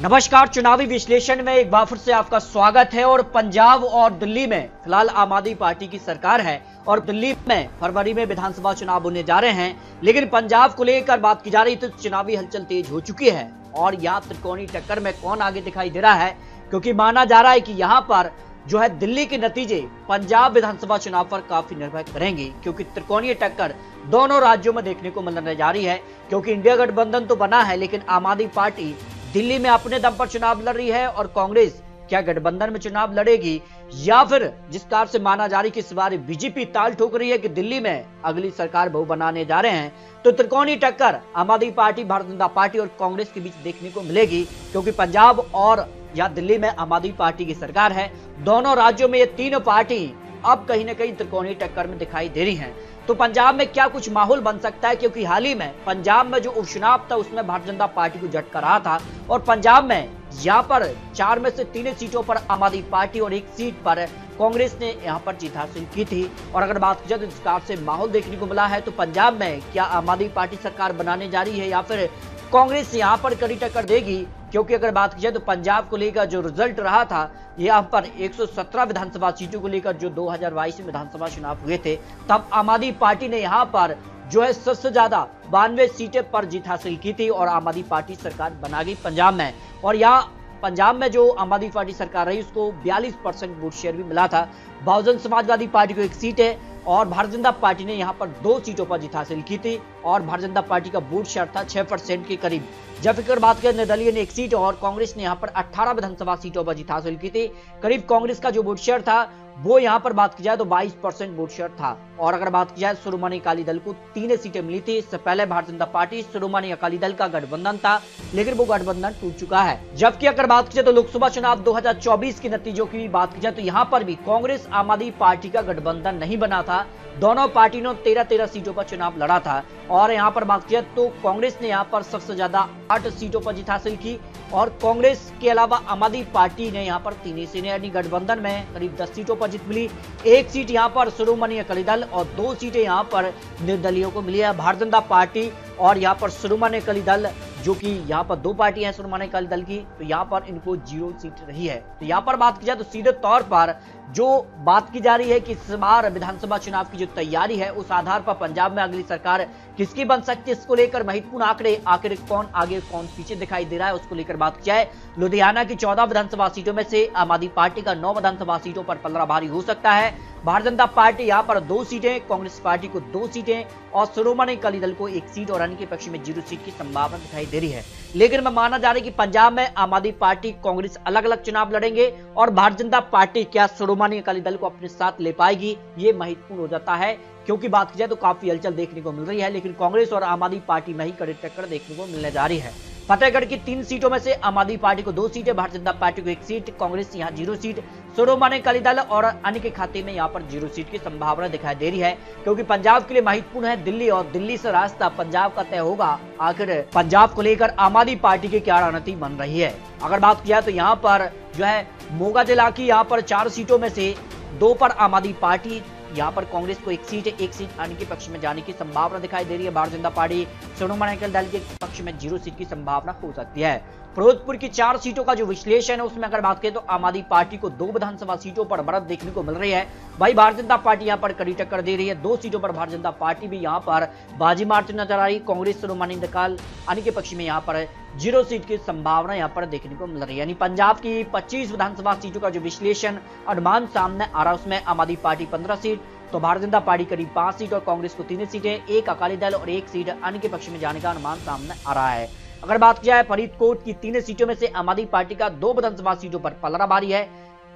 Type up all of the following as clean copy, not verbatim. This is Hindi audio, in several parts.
नमस्कार। चुनावी विश्लेषण में एक बार फिर से आपका स्वागत है। और पंजाब और दिल्ली में फिलहाल आम आदमी पार्टी की सरकार है और दिल्ली में फरवरी में विधानसभा चुनाव होने जा रहे हैं, लेकिन पंजाब को लेकर बात की जा रही तो चुनावी हलचल तेज हो चुकी है और यहाँ त्रिकोणीय टक्कर में कौन आगे दिखाई दे रहा है, क्योंकि माना जा रहा है कि यहाँ पर जो है दिल्ली के नतीजे पंजाब विधानसभा चुनाव पर काफी निर्भर करेंगे, क्योंकि त्रिकोणीय टक्कर दोनों राज्यों में देखने को मिलने जा रही है। क्योंकि इंडिया गठबंधन तो बना है, लेकिन आम आदमी पार्टी दिल्ली में अपने दम पर चुनाव लड़ रही है और कांग्रेस क्या गठबंधन में चुनाव लड़ेगी, या फिर जिस कार से माना जा रही कि इस बार बीजेपी ताल ठोक रही है कि दिल्ली में अगली सरकार बहु बनाने जा रहे हैं, तो त्रिकोणीय टक्कर आम आदमी पार्टी, भारतीय जनता पार्टी और कांग्रेस के बीच देखने को मिलेगी। क्योंकि पंजाब और या दिल्ली में आम आदमी पार्टी की सरकार है, दोनों राज्यों में ये तीनों पार्टी अब कहीं ना कहीं त्रिकोणीय टक्कर में दिखाई दे रही हैं। तो पंजाब में क्या कुछ माहौल बन सकता है, क्योंकि हाल ही में पंजाब में जो उपचुनाव था उसमें भारतीय जनता पार्टी को झटका रहा था और पंजाब में यहाँ पर 4 में से 3 सीटों पर आम आदमी पार्टी और 1 सीट पर कांग्रेस ने यहाँ पर जीत हासिल की थी। और अगर बात की जाए तो इस प्रकार से माहौल देखने को मिला है, तो पंजाब में क्या आम आदमी पार्टी सरकार बनाने जा रही है या फिर कांग्रेस यहाँ पर कड़ी टक्कर देगी। क्योंकि अगर बात की जाए तो पंजाब को लेकर जो रिजल्ट रहा था, यहाँ पर 117 विधानसभा सीटों को लेकर जो 2022 में विधानसभा चुनाव हुए थे, तब आम आदमी पार्टी ने यहाँ पर जो है सबसे ज्यादा 92 सीटें पर जीत हासिल की थी और आम आदमी पार्टी सरकार बना गई पंजाब में। और यहाँ पंजाब में जो आम आदमी पार्टी सरकार रही उसको 42% वोट शेयर भी मिला था। बहुजन समाजवादी पार्टी को 1 सीट है और भारतीय जनता पार्टी ने यहाँ पर 2 सीटों पर जीत हासिल की थी और भारतीय जनता पार्टी का वोट शेयर था 6% के करीब। जब फिर बात करें निर्दलीय ने 1 सीट और कांग्रेस ने यहाँ पर 18 विधानसभा सीटों पर जीत हासिल की थी। करीब कांग्रेस का जो वोट शेयर था वो यहाँ पर बात की जाए तो 22% वोट शेयर था। और अगर बात की जाए शिरोमणि अकाली दल को 3 सीटें मिली थी। इससे पहले भारतीय जनता पार्टी शिरोमणि अकाली दल का गठबंधन था, लेकिन वो गठबंधन टूट चुका है। जबकि अगर बात की जाए तो लोकसभा चुनाव 2024 के नतीजों की बात की जाए तो यहाँ पर भी कांग्रेस आम आदमी पार्टी का गठबंधन नहीं बना था। दोनों पार्टी ने 13-13 सीटों पर चुनाव लड़ा था और यहाँ पर बात किया तो कांग्रेस ने यहाँ पर सबसे ज्यादा 8 सीटों पर जीत हासिल की और कांग्रेस के अलावा आम आदमी पार्टी ने यहाँ पर 3 सीटें, यानी गठबंधन में करीब 10 सीटों पर जीत मिली। 1 सीट यहाँ पर शिरोमणि अकाली दल और 2 सीटें यहाँ पर निर्दलीयों को मिली है। भारतीय जनता पार्टी और यहाँ पर शिरोमणि अकाली दल, जो कि यहाँ पर 2 पार्टियां हैं शिरोमणि अकाली दल की, तो यहाँ पर इनको 0 सीट रही है। तो यहाँ पर बात की जाए तो सीधे तौर पर जो बात की जा रही है कि इस बार विधानसभा चुनाव की जो तैयारी है उस आधार पर पंजाब में अगली सरकार किसकी बन सकती है, इसको लेकर महत्वपूर्ण आंकड़े, आखिर कौन आगे कौन पीछे दिखाई दे रहा है उसको लेकर बात की जाए। लुधियाना की 14 विधानसभा सीटों में से आम आदमी पार्टी का 9 विधानसभा सीटों पर पलड़ा भारी हो सकता है। भारतीय जनता पार्टी यहाँ पर 2 सीटें, कांग्रेस पार्टी को 2 सीटें और शिरोमणि अकाली दल को 1 सीट और अन्य के पक्ष में 0 सीट की संभावना दिखाई दे रही है। लेकिन मैं माना जा रहा है कि पंजाब में आम आदमी पार्टी, कांग्रेस अलग अलग चुनाव लड़ेंगे और भारतीय जनता पार्टी क्या शिरोमणि अकाली दल को अपने साथ ले पाएगी, ये महत्वपूर्ण हो जाता है। क्योंकि बात की जाए तो काफी हलचल देखने को मिल रही है, लेकिन कांग्रेस और आम आदमी पार्टी में ही कड़ी टक्कर देखने को मिलने जा रही है। फतेहगढ़ की 3 सीटों में से आम आदमी पार्टी को 2 सीटें, भारतीय जनता पार्टी को 1 सीट, कांग्रेस यहाँ 0 सीट, शिरोमणि अकाली दल और अन्य के खाते में यहाँ पर 0 सीट की संभावना दिखाई दे रही है। क्योंकि पंजाब के लिए महत्वपूर्ण है दिल्ली और दिल्ली से रास्ता पंजाब का तय होगा। आखिर पंजाब को लेकर आम आदमी पार्टी की क्या रणनीति बन रही है। अगर बात किया तो यहाँ पर जो है मोगा जिला की यहाँ पर 4 सीटों में से 2 पर आम आदमी पार्टी, यहाँ पर कांग्रेस को 1 सीट, 1 सीट अन्य के पक्ष में जाने की संभावना दिखाई दे रही है। भारतीय जनता पार्टी शिरोमणि अकाली दल के पक्ष में 0 सीट की संभावना हो सकती है। फिरोजपुर की 4 सीटों का जो विश्लेषण है उसमें अगर बात करें तो आम आदमी पार्टी को 2 विधानसभा सीटों पर बढ़त देखने को मिल रही है। भाई भारतीय जनता पार्टी यहाँ पर कड़ी टक्कर दे रही है। 2 सीटों पर भारतीय जनता पार्टी भी यहाँ पर बाजी मारती नजर आ रही। कांग्रेस शिरोमणि अकाली अन्य के पक्ष में यहाँ पर 0 सीट की संभावना यहाँ पर देखने को मिल रही है। यानी पंजाब की 25 विधानसभा सीटों का जो विश्लेषण अनुमान सामने आ रहा है उसमें आम आदमी पार्टी 15 सीट, तो भारतीय जनता पार्टी करीब 5 सीट और कांग्रेस को 3 सीटें, 1 अकाली दल और 1 सीट अन्य के पक्ष में जाने का अनुमान सामने आ रहा है। अगर बात की जाए फरीदकोट की 3 सीटों में से आम आदमी पार्टी का 2 विधानसभा सीटों पर पलड़ा भारी है।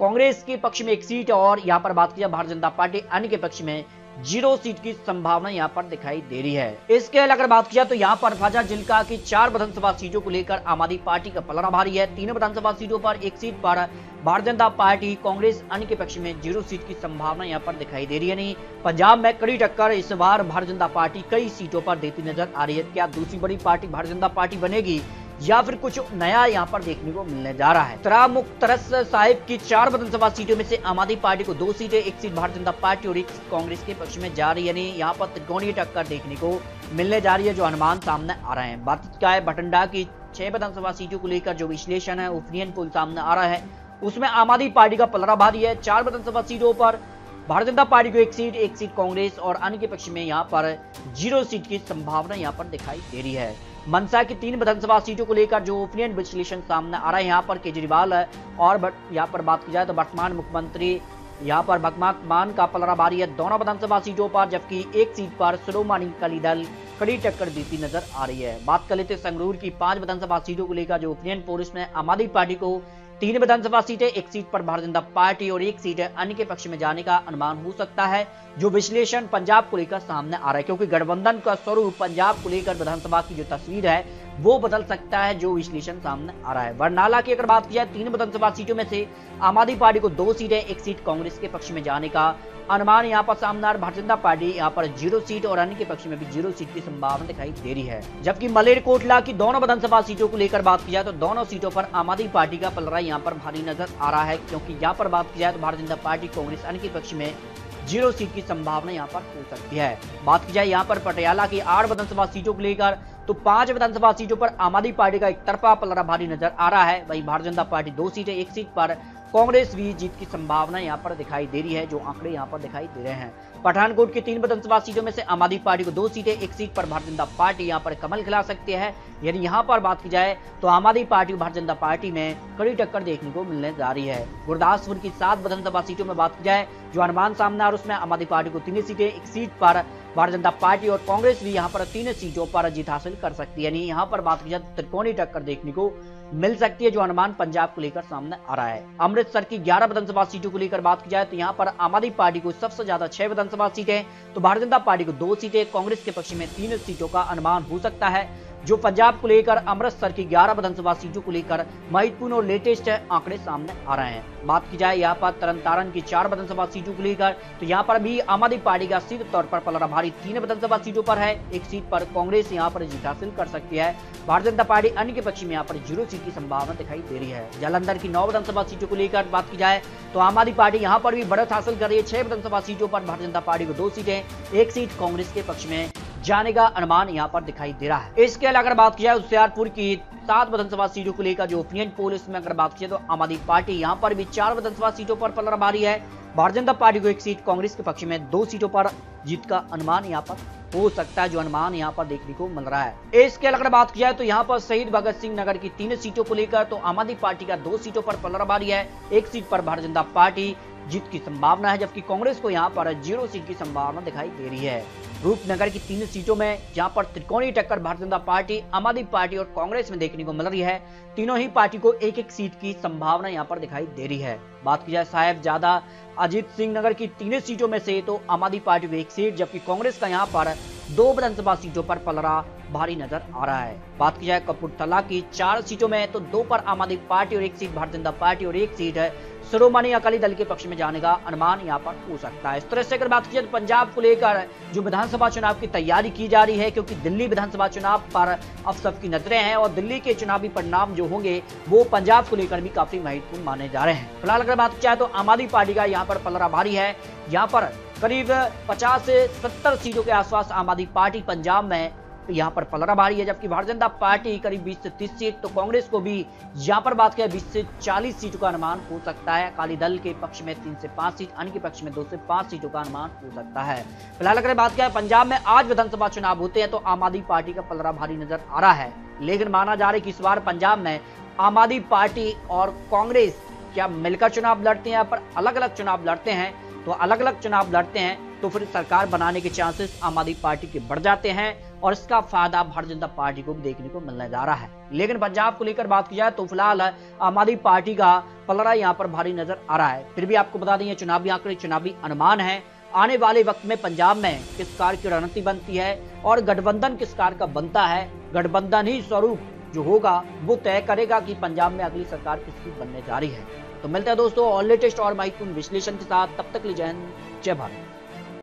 कांग्रेस के पक्ष में 1 सीट और यहाँ पर बात की जाए भारतीय जनता पार्टी अन्य के पक्ष में 0 सीट की संभावना यहाँ पर दिखाई दे रही है। इसके अगर बात किया तो यहाँ पर फाजा जिला की 4 विधानसभा सीटों को लेकर आम आदमी पार्टी का पलड़ा भारी है। 3 विधानसभा सीटों पर 1 सीट पर भारतीय जनता पार्टी, कांग्रेस अन्य के पक्ष में 0 सीट की संभावना यहाँ पर दिखाई दे रही है। नहीं, पंजाब में कड़ी टक्कर इस बार भारतीय जनता पार्टी कई सीटों पर देती नजर आ रही है। क्या दूसरी बड़ी पार्टी भारतीय जनता पार्टी बनेगी या फिर कुछ नया यहाँ पर देखने को मिलने जा रहा है। तरा मुख्तरस साहिब की 4 विधानसभा सीटों में से आम आदमी पार्टी को 2 सीटें, 1 सीट भारतीय जनता पार्टी और 1 कांग्रेस के पक्ष में जा रही है। यानी यहाँ पर त्रिकोणीय टक्कर देखने को मिलने जा रही है जो अनुमान सामने आ रहे हैं। बात क्या है, बठिंडा की 6 विधानसभा सीटों को लेकर जो विश्लेषण है, ओपिनियन पोल सामने आ रहा है, उसमें आम आदमी पार्टी का पलड़ा भारी है। 4 विधानसभा सीटों पर भारतीय जनता पार्टी को एक सीट कांग्रेस और अन्य के पक्ष में यहाँ पर 0 सीट की संभावना यहाँ पर दिखाई दे रही है। मनसा की 3 विधानसभा सीटों को लेकर जो ओपिनियन विश्लेषण सामने आ रहा है, यहाँ पर केजरीवाल है और यहाँ पर बात की जाए तो वर्तमान मुख्यमंत्री यहाँ पर भगवंत मान का पलड़ा भारी है दोनों विधानसभा सीटों पर, जबकि एक सीट पर शिरोमणि अकाली दल कड़ी टक्कर देती नजर आ रही है। बात कर लेते हैं संगरूर की 5 विधानसभा सीटों को लेकर जो ओपिनियन पोल, इसमें आम आदमी पार्टी को 3 विधानसभा सीटें, एक सीट पर भारतीय जनता पार्टी और एक सीट अन्य के पक्ष में जाने का अनुमान हो सकता है। जो विश्लेषण पंजाब को लेकर सामने आ रहा है, क्योंकि गठबंधन का स्वरूप पंजाब को लेकर विधानसभा की जो तस्वीर है वो बदल सकता है, जो विश्लेषण सामने आ रहा है। बरनाला की अगर बात की जाए 3 विधानसभा सीटों में से आम आदमी पार्टी को 2 सीटें, एक सीट कांग्रेस के पक्ष में जाने का अनुमान यहाँ पर सामने आ रहा है। भारतीय जनता पार्टी यहाँ पर 0 सीट और अन्य के पक्ष में भी 0 सीट की संभावना दिखाई दे रही है। जबकि मलेरकोटला की दोनों विधानसभा सीटों को लेकर बात की जाए तो दोनों सीटों पर आम आदमी पार्टी का पलड़ा यहाँ पर भारी नजर आ रहा है, क्योंकि यहाँ पर बात की जाए तो भारतीय जनता पार्टी कांग्रेस अन्य के पक्ष में 0 सीट की संभावना यहाँ पर हो सकती है। बात की जाए यहाँ पर पटियाला की 8 विधानसभा सीटों को लेकर तो 5 विधानसभा सीटों पर आम आदमी पार्टी का एक तरफा पलड़ा भारी नजर आ रहा है। वहीं भारतीय जनता पार्टी 2 सीटें, एक सीट पर कांग्रेस भी जीत की संभावना यहाँ पर दिखाई दे रही है, जो आंकड़े यहाँ पर दिखाई दे रहे हैं। पठानकोट की 3 विधानसभा सीटों में से आम आदमी पार्टी को 2 सीटें, एक सीट पर भारतीय जनता पार्टी यहाँ पर कमल खिला सकती है। यानी यहाँ पर बात की जाए तो आम आदमी पार्टी और भारतीय जनता पार्टी में कड़ी टक्कर देखने को मिलने जा रही है। गुरदासपुर की 7 विधानसभा सीटों में बात की जाए जो अनुमान सामने आ रहा है, उसमें आम आदमी पार्टी को 3 सीटें, एक सीट पर भारतीय जनता पार्टी और कांग्रेस भी यहाँ पर 3 सीटों पर जीत हासिल कर सकती है। यानी यहाँ पर बात की जाए तो त्रिकोणीय टक्कर देखने को मिल सकती है, जो अनुमान पंजाब को लेकर सामने आ रहा है। अमृतसर की 11 विधानसभा सीटों को लेकर बात की जाए तो यहाँ पर आम आदमी पार्टी को सबसे ज्यादा 6 विधानसभा सीटें, तो भारतीय जनता पार्टी को 2 सीटें, कांग्रेस के पक्ष में 3 सीटों का अनुमान हो सकता है। जो पंजाब को लेकर अमृतसर की 11 विधानसभा सीटों को लेकर महत्वपूर्ण और लेटेस्ट आंकड़े सामने आ रहे हैं। बात की जाए यहाँ पर तरनतारन की 4 विधानसभा सीटों को लेकर तो यहाँ पर भी आम आदमी पार्टी का सीधे तौर पर पलड़ा भारी 3 विधानसभा सीटों पर है, एक सीट पर कांग्रेस यहाँ पर जीत हासिल कर सकती है। भारतीय जनता पार्टी अन्य के पक्ष में यहाँ पर 0 सीट की संभावना दिखाई दे रही है। जालंधर की 9 विधानसभा सीटों को लेकर बात की जाए तो आम आदमी पार्टी यहाँ पर भी बढ़त हासिल कर रही है। 6 विधानसभा सीटों पर भारतीय जनता पार्टी को 2 सीटें, एक सीट कांग्रेस के पक्ष में जाने का अनुमान यहाँ पर दिखाई दे रहा है। इसके अलावा अगर बात की जाए होशियारपुर की 7 विधानसभा सीटों को लेकर जो ओपिनियन पोल, इसमें अगर बात की जाए तो आम आदमी पार्टी यहाँ पर भी 4 विधानसभा सीटों पर पलड़ा भारी है। भारतीय जनता पार्टी को 1 सीट, कांग्रेस के पक्ष में 2 सीटों पर जीत का अनुमान यहाँ पर हो सकता है, जो अनुमान यहाँ पर देखने को मिल रहा है। इसके अलावा अगर बात की जाए तो यहाँ पर शहीद भगत सिंह नगर की 3 सीटों को लेकर तो आम आदमी पार्टी का 2 सीटों पर पलड़ा भारी है, एक सीट पर भारतीय जनता पार्टी जीत की संभावना है, जबकि कांग्रेस को यहाँ पर 0 सीट की संभावना दिखाई दे रही है। रूपनगर की 3 सीटों में जहां पर त्रिकोणीय टक्कर भारतीय जनता पार्टी, आम आदमी पार्टी और कांग्रेस में देखने को मिल रही है, तीनों ही पार्टी को एक एक सीट की संभावना यहां पर दिखाई दे रही है। बात की जाए साहेबजादा अजीत सिंह नगर की 3 सीटों में से तो आम आदमी पार्टी को 1 सीट, जबकि कांग्रेस का यहां पर 2 विधानसभा सीटों पर पलड़ा भारी नजर आ रहा है। बात की जाए कपूरथला की 4 सीटों में तो 2 पर आम आदमी पार्टी और 1 सीट भारतीय जनता पार्टी और 1 सीट है शिरोमणि अकाली दल के पक्ष में जाने का अनुमान यहाँ पर हो सकता है। इस तरह से अगर बात की जाए तो पंजाब को लेकर जो विधानसभा चुनाव की तैयारी की जा रही है, क्योंकि दिल्ली विधानसभा चुनाव पर अब सबकी नजरें हैं और दिल्ली के चुनावी परिणाम जो होंगे वो पंजाब को लेकर भी काफी महत्वपूर्ण माने जा रहे हैं। फिलहाल अगर बात की जाए तो आम आदमी पार्टी का यहाँ पर पलड़ा भारी है, यहाँ पर करीब 50 से 70 सीटों के आसपास आम आदमी पार्टी पंजाब में यहाँ पर पलड़ा भारी है, जबकि भारतीय जनता पार्टी करीब 20 से 30 सीट, तो कांग्रेस को भी यहाँ पर बात करें 20 से 40 सीटों का अनुमान हो सकता है। अकाली दल के पक्ष में 3 से 5 सीट, अन्य के पक्ष में 2 से 5 सीटों का अनुमान हो सकता है। फिलहाल अगर बात करें पंजाब में आज विधानसभा चुनाव होते हैं तो आम आदमी पार्टी का पलड़ा भारी नजर आ रहा है, लेकिन माना जा रहा है कि इस बार पंजाब में आम आदमी पार्टी और कांग्रेस क्या मिलकर चुनाव लड़ते हैं या पर अलग अलग चुनाव लड़ते हैं, तो अलग अलग चुनाव लड़ते हैं तो फिर सरकार बनाने के चांसेस आम आदमी पार्टी के बढ़ जाते हैं और इसका फायदा भारतीय जनता पार्टी को भी देखने को मिलने जा रहा है। लेकिन पंजाब को लेकर बात की जाए तो फिलहाल आम आदमी पार्टी का पलड़ा यहाँ पर भारी नजर आ रहा है। फिर भी आपको बता दें चुनावी आंकड़े, चुनावी अनुमान है, आने वाले वक्त में पंजाब में किस कार की रणनीति बनती है और गठबंधन किस कार का बनता है, गठबंधन ही स्वरूप जो होगा वो तय करेगा कि पंजाब में अगली सरकार किसकी बनने जा रही है। तो मिलते हैं दोस्तों और लेटेस्ट और महत्वपूर्ण विश्लेषण के साथ, तब तक के लिए जय हिंद, जय भारत।